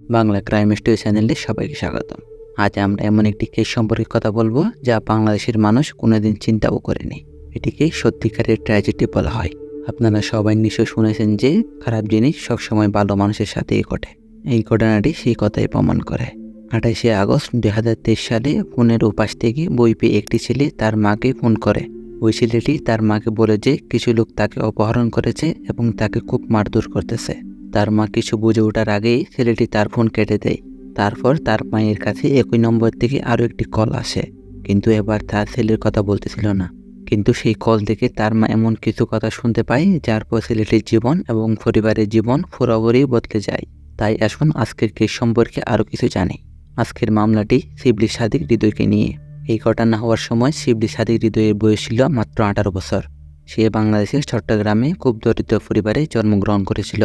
Bangla crime story চ্যানেলে সবাইকে স্বাগতম। আজ আমরা এমন একটি কেস সম্পর্কে কথা বলবো যা বাংলাদেশের মানুষ কোনোদিন চিন্তাও করেনি। এটিকে সত্যিকারের ট্র্যাজেডি বলা হয়। আপনারা সবাই নিশ্চয় শুনেছেন যে খারাপ জিনিস সবসময় ভালো মানুষের সাথেই ঘটে। এই ঘটনাটি সেই কথাই প্রমাণ করে। 28শে আগস্ট 2023 সালে ফোনের উপাস থেকে বই পেয়ে একটি ছেলে তার মাকে ফোন করে। ওই ছেলেটি তার মাকে বলে যে কিছু লোক তাকে অপহরণ করেছে এবং তাকে খুব মারধর করতেছে। তার মা কিছু বুঝে ওঠার আগেই ছেলেটি তার ফোন কেটে দেয়। তারপর তার মায়ের কাছে একই নম্বর থেকে আরও একটি কল আসে, কিন্তু এবার তার ছেলের কথা বলতেছিল না। কিন্তু সেই কল থেকে তার মা এমন কিছু কথা শুনতে পায় যার পর ছেলেটির জীবন এবং পরিবারের জীবন পুরোপুরি বদলে যায়। তাই আসুন আজকের কেস সম্পর্কে আরও কিছু জানি। আজকের মামলাটি শিবলি সাদিক হৃদয়কে নিয়ে। এই ঘটনা হওয়ার সময় শিবলি সাদিক হৃদয়ের বয়স ছিল মাত্র 18 বছর। সে বাংলাদেশের চট্টগ্রামে খুব দরিদ্র পরিবারে জন্মগ্রহণ করেছিল।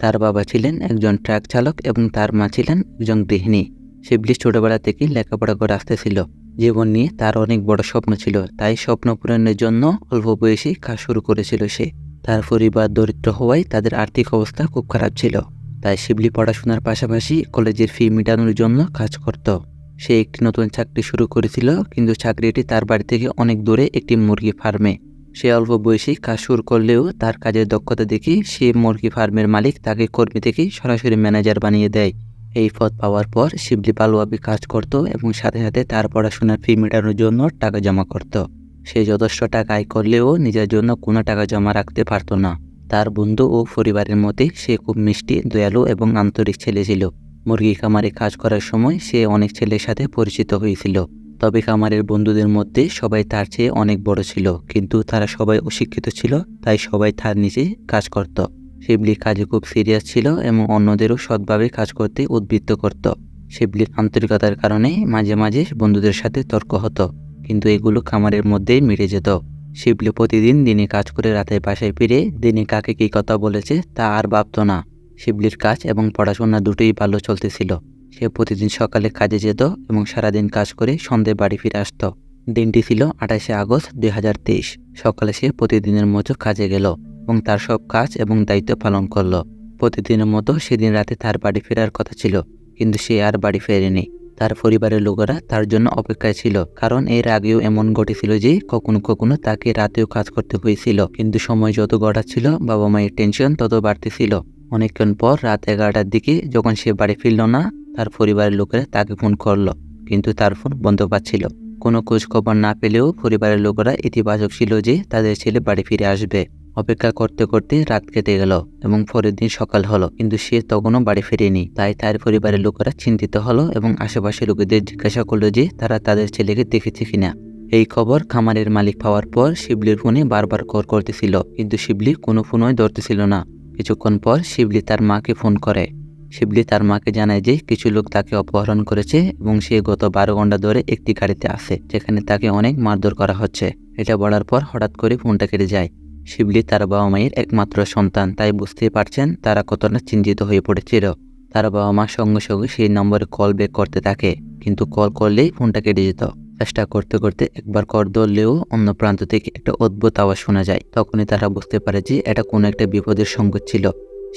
তার বাবা ছিলেন একজন ট্রাক চালক এবং তার মা ছিলেন একজন গৃহিণী। শিবলি ছোটবেলা থেকেই লেখাপড়া করে আসতেছিল। জীবন নিয়ে তার অনেক বড় স্বপ্ন ছিল, তাই স্বপ্ন পূরণের জন্য অল্প বয়সেই কাজ শুরু করেছিল সে। তার পরিবার দরিদ্র হওয়ায় তাদের আর্থিক অবস্থা খুব খারাপ ছিল। তাই শিবলি পড়াশোনার পাশাপাশি কলেজের ফি মেটানোর জন্য কাজ করত। সে একটি নতুন চাকরি শুরু করেছিল, কিন্তু চাকরিটি তার বাড়ি থেকে অনেক দূরে একটি মুরগি ফার্মে। সে অল্প বয়সী কাজ শুরু করলেও তার কাজের দক্ষতা দেখে সে মুরগি ফার্মের মালিক তাকে কর্মী থেকে সরাসরি ম্যানেজার বানিয়ে দেয়। এই পদ পাওয়ার পর শিবলি ভালোভাবে কাজ করত এবং সাথে সাথে তার পড়াশোনার ফি মেটানোর জন্য টাকা জমা করত। সে যথেষ্ট টাকা আয় করলেও নিজের জন্য কোনো টাকা জমা রাখতে পারত না। তার বন্ধু ও পরিবারের মতে সে খুব মিষ্টি, দয়ালু এবং আন্তরিক ছেলে ছিল। মুরগি খামারে কাজ করার সময় সে অনেক ছেলের সাথে পরিচিত হয়েছিল। তবে খামারের বন্ধুদের মধ্যে সবাই তার চেয়ে অনেক বড় ছিল, কিন্তু তারা সবাই অশিক্ষিত ছিল, তাই সবাই তার নিচে কাজ করত। শিবলি কাজে খুব সিরিয়াস ছিল এবং অন্যদেরও সৎভাবে কাজ করতে উদ্বুদ্ধ করত। শিবলির আন্তরিকতার কারণে মাঝে মাঝে বন্ধুদের সাথে তর্ক হতো, কিন্তু এগুলো খামারের মধ্যেই মিটে যেত। শিবলি প্রতিদিন দিনে কাজ করে রাতে বাসায় ফিরে দিনে কাকে কী কথা বলেছে তা আর ভাবত না। শিবলির কাজ এবং পড়াশোনা দুটোই ভালো চলতেছিল। সে প্রতিদিন সকালে কাজে যেত এবং সারাদিন কাজ করে সন্ধ্যায় বাড়ি ফিরে আসত। দিনটি ছিল 28শে আগস্ট 2023। সকালে সে প্রতিদিনের মতো কাজে গেল এবং তার সব কাজ এবং দায়িত্ব পালন করল। প্রতিদিনের মতো সেদিন রাতে তার বাড়ি ফেরার কথা ছিল, কিন্তু সে আর বাড়ি ফেরেনি। তার পরিবারের লোকেরা তার জন্য অপেক্ষায় ছিল, কারণ এর আগেও এমন ঘটেছিল যে কখনো কখনো তাকে রাতেও কাজ করতে হয়েছিল। কিন্তু সময় যত গড়াচ্ছিল বাবা মায়ের টেনশন তত বাড়তেছিল। অনেকক্ষণ পর রাত 11টার দিকে যখন সে বাড়ি ফিরল না, তার পরিবারের লোকেরা তাকে ফোন করলো, কিন্তু তার ফোন বন্ধ পাচ্ছিল। কোনো খোঁজ খবর না পেলেও পরিবারের লোকেরা ইতিবাচক ছিল যে তাদের ছেলে বাড়ি ফিরে আসবে। অপেক্ষা করতে করতে রাত কেটে গেল এবং পরের দিন সকাল হলো, কিন্তু সে তখনও বাড়ি ফেরেনি। তাই তার পরিবারের লোকেরা চিন্তিত হলো এবং আশেপাশের লোকেদের জিজ্ঞাসা করলো যে তারা তাদের ছেলেকে দেখেছে কিনা। এই খবর খামারের মালিক পাওয়ার পর শিবলির ফোনে বারবার কল করতেছিল, কিন্তু শিবলি কোনো ফোনই ধরতেছিল না। কিছুক্ষণ পর শিবলি তার মাকে ফোন করে। শিবলি তার মাকে জানায় যে কিছু লোক তাকে অপহরণ করেছে এবং সে গত 12 ঘন্টা ধরে একটি গাড়িতে আছে, যেখানে তাকে অনেক মারধর করা হচ্ছে। এটা বলার পর হঠাৎ করে ফোনটা কেটে যায়। শিবলি তার বাবা মায়ের একমাত্র সন্তান, তাই বুঝতেই পারছেন তারা কতটা চিন্তিত হয়ে পড়েছিল। তার বাবা মা সঙ্গে সঙ্গে সেই নম্বরে কল ব্যাক করতে থাকে, কিন্তু কল করলেই ফোনটা কেটে যেত। চেষ্টা করতে করতে একবার কল ধরলেও অন্য প্রান্ত থেকে একটা অদ্ভুত আওয়াজ শোনা যায়। তখনই তারা বুঝতে পারে যে এটা কোনো একটা বিপদের সংকেত ছিল।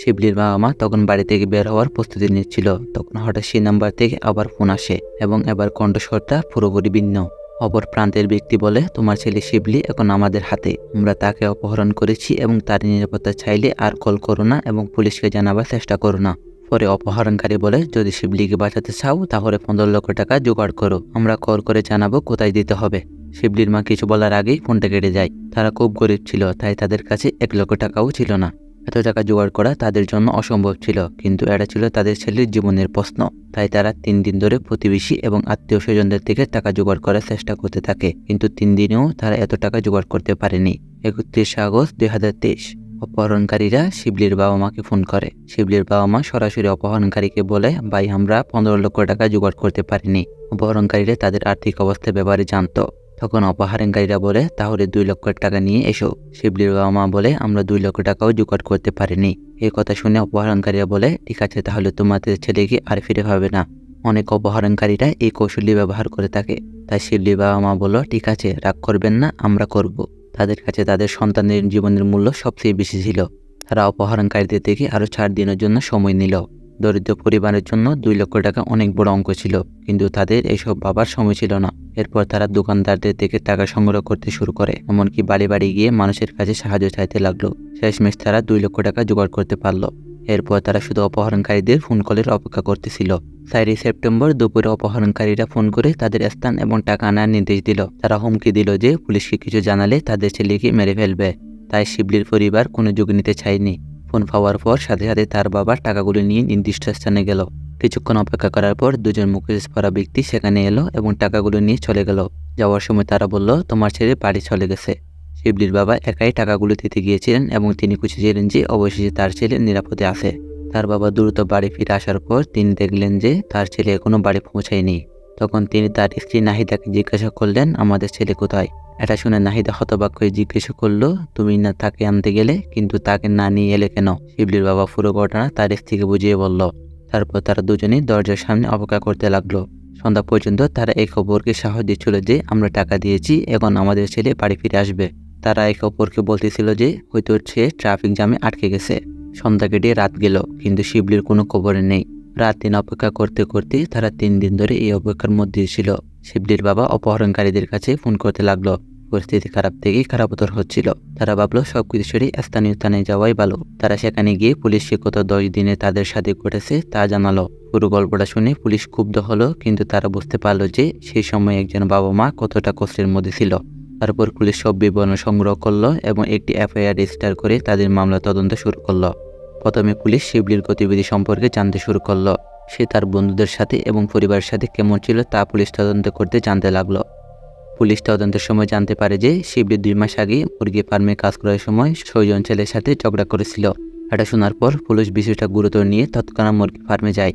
শিবলির বাবা মা তখন বাড়ি থেকে বের হওয়ার প্রস্তুতি নিচ্ছিল, তখন হঠাৎ সেই নাম্বার থেকে আবার ফোন আসে এবং এবার কণ্ঠস্বরটা পুরোপুরি ভিন্ন। অপর প্রান্তের ব্যক্তি বলে, তোমার ছেলে শিবলি এখন আমাদের হাতে। আমরা তাকে অপহরণ করেছি এবং তার নিরাপত্তা চাইলে আর কল করো না এবং পুলিশকে জানাবার চেষ্টা করো না। পরে অপহরণকারী বলে, যদি শিবলিকে বাঁচাতে চাও তাহলে 15 লক্ষ টাকা জোগাড় করো, আমরা কল করে জানাবো কোথায় দিতে হবে। শিবলির মা কিছু বলার আগেই ফোনটা কেটে যায়। তারা খুব গরিব ছিল, তাই তাদের কাছে 1 লক্ষ টাকাও ছিল না। এত টাকা জোগাড় করা তাদের জন্য অসম্ভব ছিল, কিন্তু এটা ছিল তাদের ছেলের জীবনের প্রশ্ন। তাই তারা 3 দিন ধরে প্রতিবেশী এবং আত্মীয় স্বজনদের থেকে টাকা জোগাড় করার চেষ্টা করতে থাকে, কিন্তু 3 দিনেও তারা এত টাকা জোগাড় করতে পারেনি। 31শে আগস্ট 2023 অপহরণকারীরা শিবলির বাবা মাকে ফোন করে। শিবলির বাবা মা সরাসরি অপহরণকারীকে বলে, ভাই আমরা 15 লক্ষ টাকা জোগাড় করতে পারিনি। অপহরণকারীরা তাদের আর্থিক অবস্থার ব্যাপারে জানতো। তখন অপহরণকারীরা বলে, তাহলে 2 লক্ষ টাকা নিয়ে এসো। শিবলির বাবা মা বলে, আমরা 2 লক্ষ টাকাও জোগাড় করতে পারিনি। এই কথা শুনে অপহরণকারীরা বলে, ঠিক আছে, তাহলে তোমাদের ছেলেকে আর ফিরে পাবে না। অনেক অপহরণকারীরা এই কৌশলী ব্যবহার করে থাকে। তাই শিবলির বাবা মা বলল, ঠিক আছে, রাগ করবেন না, আমরা করব। তাদের কাছে তাদের সন্তানের জীবনের মূল্য সবচেয়ে বেশি ছিল। তারা অপহরণকারীদের থেকে আরও 4 দিনের জন্য সময় নিল। দরিদ্র পরিবারের জন্য 2 লক্ষ টাকা অনেক বড় অঙ্ক ছিল, কিন্তু তাদের এসব ভাবার সময় ছিল না। এরপর তারা দোকানদারদের থেকে টাকা সংগ্রহ করতে শুরু করে, এমনকি বাড়ি বাড়ি গিয়ে মানুষের কাছে সাহায্য চাইতে লাগলো। শেষমেশ তারা 2 লক্ষ টাকা জোগাড় করতে পারলো। এরপর তারা শুধু অপহরণকারীদের ফোন কলের অপেক্ষা করতেছিল। 4 সেপ্টেম্বর দুপুরে অপহরণকারীরা ফোন করে তাদের স্থান এবং টাকা আনার নির্দেশ দিল। তারা হুমকি দিল যে পুলিশকে কিছু জানালে তাদের ছেলেকে মেরে ফেলবে। তাই শিবলির পরিবার কোনো ঝুঁকি নিতে চায়নি। ফোন পাওয়ার পর সাথে সাথে তার বাবা টাকাগুলো নিয়ে নির্দিষ্ট স্থানে গেল। কিছুক্ষণ অপেক্ষা করার পর 2জন মুখোশ পরা ব্যক্তি সেখানে এলো এবং টাকাগুলো নিয়ে চলে গেল। যাওয়ার সময় তারা বলল, তোমার ছেলে বাড়ি চলে গেছে। শিবলির বাবা একাই টাকাগুলো দিতে গিয়েছিলেন এবং তিনি খুঁজেছিলেন যে অবশেষে তার ছেলে নিরাপদে আছে। তার বাবা দ্রুত বাড়ি ফিরে আসার পর তিনি দেখলেন যে তার ছেলে এখনো বাড়ি পৌঁছায়নি। তখন তিনি তার স্ত্রী নাহিদাকে জিজ্ঞাসা করলেন, আমাদের ছেলে কোথায়? এটা শুনে নাহিদা হতবাক হয়ে জিজ্ঞাসা করলো, তুমি না তাকে আনতে গেলে, কিন্তু তাকে না নিয়ে এলে কেন? শিবলির বাবা পুরো ঘটনা তার স্ত্রীকে বুঝিয়ে বলল। তারপর তারা দুজনেই দরজার সামনে অপেক্ষা করতে লাগলো। সন্ধ্যা পর্যন্ত তারা একে অপরকে সাহস দিচ্ছিল যে আমরা টাকা দিয়েছি, এখন আমাদের ছেলে বাড়ি ফিরে আসবে। তারা একে অপরকে বলতেছিল যে হয়তো সে ট্রাফিক জ্যামে আটকে গেছে। সন্ধ্যা কেটে রাত গেল, কিন্তু শিবলির কোনো খবর নেই। রাত দিন অপেক্ষা করতে করতে তারা 3 দিন ধরে এই অপেক্ষার মধ্যে ছিল। শিবলির বাবা অপহরণকারীদের কাছে ফোন করতে লাগলো। পরিস্থিতি খারাপ থেকে খারাপতর হচ্ছিল। তারা ভাবলো সবকিছু ছেড়ে স্থানীয় স্থানে যাওয়াই ভালো। তারা সেখানে গিয়ে পুলিশকে গত 10 দিনে তাদের সাথে ঘটেছে তা জানালো। পুরো গল্পটা শুনে পুলিশ ক্ষুব্ধ হলো, কিন্তু তারা বুঝতে পারলো যে সেই সময় একজন বাবা মা কতটা কষ্টের মধ্যে ছিল। তারপর পুলিশ সব বিবরণ সংগ্রহ করলো এবং একটি এফআইআর রেজিস্টার করে তাদের মামলা তদন্ত শুরু করলো। প্রথমে পুলিশ শিবলির গতিবিধি সম্পর্কে জানতে শুরু করলো। সে তার বন্ধুদের সাথে এবং পরিবারের সাথে কেমন ছিল তা পুলিশ তদন্ত করতে জানতে লাগলো। পুলিশ তদন্তের সময় জানতে পারে যে শিবলি 2 মাস আগে মুরগি ফার্মে কাজ করার সময় 6 জন ছেলের সাথে ঝগড়া করেছিল। এটা শোনার পর পুলিশ বিষয়টা গুরুত্ব নিয়ে তৎক্ষণাৎ মুরগি ফার্মে যায়।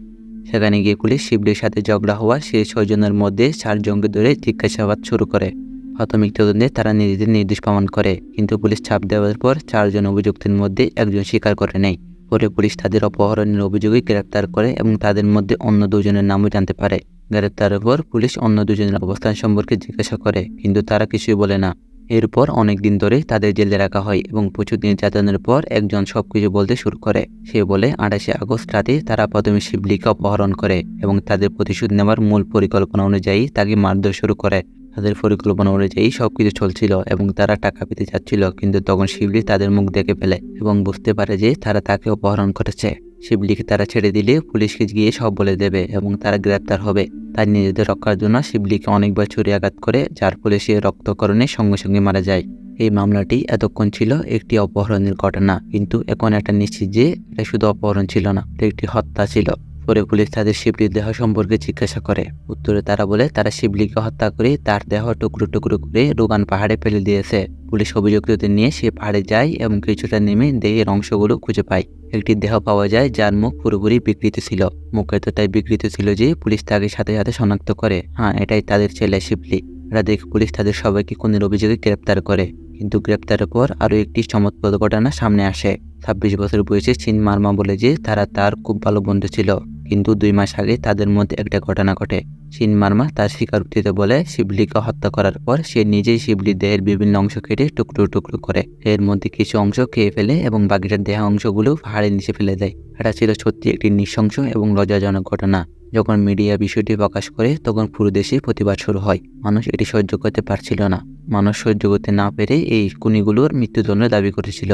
সেখানে গিয়ে পুলিশ শিবলির সাথে ঝগড়া হওয়া সেই 6 জনের মধ্যে 4 জনকে ধরে জিজ্ঞাসাবাদ শুরু করে। প্রাথমিক তদন্তে তারা নিজেদের নির্দোষ প্রমাণ করে, কিন্তু পুলিশ চাপ দেওয়ার পর 4 জন অভিযুক্তের মধ্যে একজন স্বীকার করে নেয়। পরে পুলিশ তাদের অপহরণের অভিযোগে গ্রেপ্তার করে এবং তাদের মধ্যে অন্য 2 জনের নামও জানতে পারে। গ্রেপ্তারের পর পুলিশ অন্য 2 জনের অবস্থান সম্পর্কে জিজ্ঞাসা করে, কিন্তু তারা কিছুই বলে না। এরপর অনেক দিন ধরে তাদের জেলে রাখা হয় এবং প্রচুর নির্যাতনের পর একজন সবকিছু বলতে শুরু করে। সে বলে 28 আগস্ট রাতে তারা প্রথমে শিবলিকে অপহরণ করে এবং তাদের প্রতিশোধ নেওয়ার মূল পরিকল্পনা অনুযায়ী তাকে মারধর শুরু করে। তাদের পরিকল্পনা অনুযায়ী সবকিছু চলছিল এবং তারা টাকা পেতে চাচ্ছিল, কিন্তু তখন শিবলি তাদের মুখ দেখে ফেলে এবং বুঝতে পারে যে তারা তাকে অপহরণ করেছে। শিবলিকে তারা ছেড়ে দিলে পুলিশকে গিয়ে সব বলে দেবে এবং তারা গ্রেপ্তার হবে। তাই নিজেদের রক্ষার জন্য শিবলিকে অনেকবার ছুরি আঘাত করে, যার ফলে সে রক্তক্ষরণে সঙ্গে সঙ্গে মারা যায়। এই মামলাটি এতক্ষণ ছিল একটি অপহরণের ঘটনা, কিন্তু এখন এটা নিশ্চিত যে এটা শুধু অপহরণ ছিল না, এটা একটি হত্যা ছিল। পরে পুলিশ তাদের শিবলির দেহ সম্পর্কে জিজ্ঞাসা করে। উত্তরে তারা বলে তারা শিবলিকে হত্যা করে তার দেহ টুকরো টুকরো করে রোগান পাহাড়ে ফেলে দিয়েছে। পুলিশ অভিযুক্তদের নিয়ে সে পাহাড়ে যায় এবং কিছুটা নেমে দেহের অংশগুলো খুঁজে পায়। একটি দেহ পাওয়া যায় যার মুখ পুরোপুরি বিকৃত ছিল। মুখ এতটাই বিকৃত ছিল যে পুলিশ তাকে সাথে সাথে শনাক্ত করে, হ্যাঁ, এটাই তাদের ছেলে শিবলি। এটা দেখে পুলিশ তাদের সবাইকে খুনের অভিযোগে গ্রেপ্তার করে। কিন্তু গ্রেপ্তারের পর আরও একটি চমৎকার ঘটনা সামনে আসে। 26 বছর বয়সী চিন মার্মা বলে যে তারা তার খুব ভালো বন্ধু ছিল, কিন্তু 2 মাস আগে তাদের মধ্যে একটা ঘটনা ঘটে। চিন মার্মা তার স্বীকারোক্তিতে বলে শিবলিকে হত্যা করার পর সে নিজেই শিবলির দেহের বিভিন্ন অংশ কেটে টুকরো টুকরো করে। এর মধ্যে কিছু অংশ খেয়ে ফেলে এবং বাকিটার দেহ অংশগুলো পাহাড়ের নিচে ফেলে দেয়। এটা ছিল সত্যি একটি নৃশংস এবং লজ্জাজনক ঘটনা। যখন মিডিয়া বিষয়টি প্রকাশ করে তখন পুরো দেশে প্রতিবাদ শুরু হয়। মানুষ এটি সহ্য করতে পারছিল না। মানুষ সহ্য করতে না পেরে এই খুনিগুলোর মৃত্যুদণ্ড দাবি করেছিল।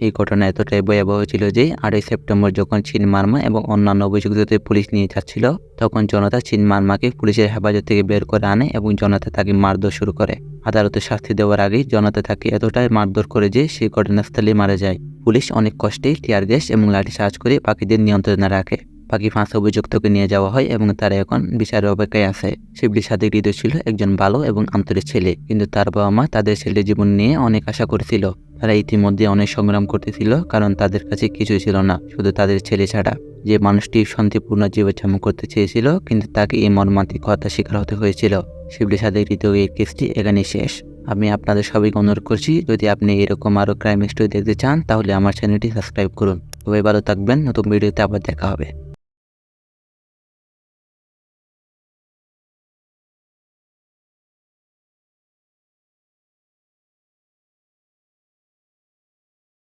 এই ঘটনা এতটাই ভয়াবহ ছিল যে 8 সেপ্টেম্বর যখন চিন মার্মা এবং অন্যান্য অভিযুক্তদের পুলিশ নিয়ে যাচ্ছিল, তখন জনতা চিন মার্মাকে পুলিশের হেফাজত থেকে বের করে আনে এবং জনতা তাকে মারধর শুরু করে। আদালতে শাস্তি দেওয়ার আগেই জনতা তাকে এতটাই মারধর করে যে সে ঘটনাস্থলে মারা যায়। পুলিশ অনেক কষ্টে টিয়ার গ্যাস এবং লাঠিচার্জ করে বাকিদের নিয়ন্ত্রণে রাখে। বাকি 5 অভিযুক্তকে নিয়ে যাওয়া হয় এবং তারা এখন বিচারের অপেক্ষায় আছে। শিবলির সাথে হৃদয় ছিল একজন ভালো এবং আন্তরিক ছেলে, কিন্তু তার বাবা মা তাদের ছেলের জীবন নিয়ে অনেক আশা করেছিল। তারা ইতিমধ্যে অনেক সংগ্রাম করতেছিল, কারণ তাদের কাছে কিছুই ছিল না, শুধু তাদের ছেলে ছাড়া। যে মানুষটি শান্তিপূর্ণ জীবনযাপন করতে চেয়েছিল, কিন্তু তাকে এই মর্মান্তিক হত্যার শিকার হতে হয়েছিল। শিবলির সাথে হৃদয় এই কেসটি এখানেই শেষ। আমি আপনাদের সবাইকে অনুরোধ করছি, যদি আপনি এরকম আরও ক্রাইম স্টোরি দেখতে চান তাহলে আমার চ্যানেলটি সাবস্ক্রাইব করুন। সবাই ভালো থাকবেন, নতুন ভিডিওতে আবার দেখা হবে।